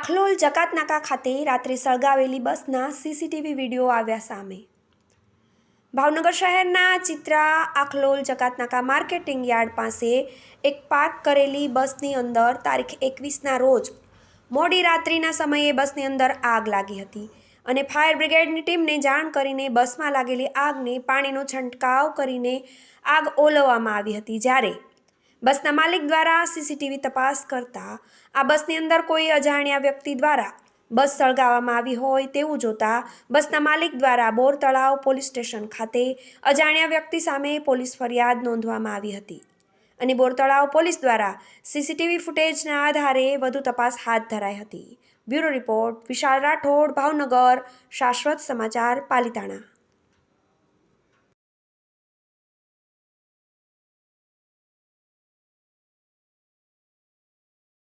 આખલોલ જકાતનાકા ખાતે રાત્રે સળગાવેલી બસના સીસીટીવી વિડીયો આવ્યા સામે। ભાવનગર શહેરના ચિત્રા આખલોલ જકાતનાકા માર્કેટિંગ યાર્ડ પાસે એક પાર્ક કરેલી બસની અંદર તારીખ 21ના રોજ મોડી રાત્રિના સમયે બસની અંદર આગ લાગી હતી અને ફાયર બ્રિગેડની ટીમને જાણ કરીને બસમાં લાગેલી આગને પાણીનો છંટકાવ કરીને આગ ઓલવવામાં આવી હતી। જ્યારે બસના માલિક દ્વારા સીસીટીવી તપાસ કરતા આ બસની અંદર કોઈ અજાણ્યા વ્યક્તિ દ્વારા બસ સળગાવવામાં આવી હોય તેવું જોતા બસના માલિક દ્વારા બોર તળાવ પોલીસ સ્ટેશન ખાતે અજાણ્યા વ્યક્તિ સામે પોલીસ ફરિયાદ નોંધવામાં આવી હતી અને બોર તળાવ પોલીસ દ્વારા સીસીટીવી ફૂટેજના આધારે વધુ તપાસ હાથ ધરાઈ હતી। બ્યુરો રિપોર્ટ વિશાલ રાઠોડ, ભાવનગર, શાશ્વત સમાચાર, પાલિતાણા।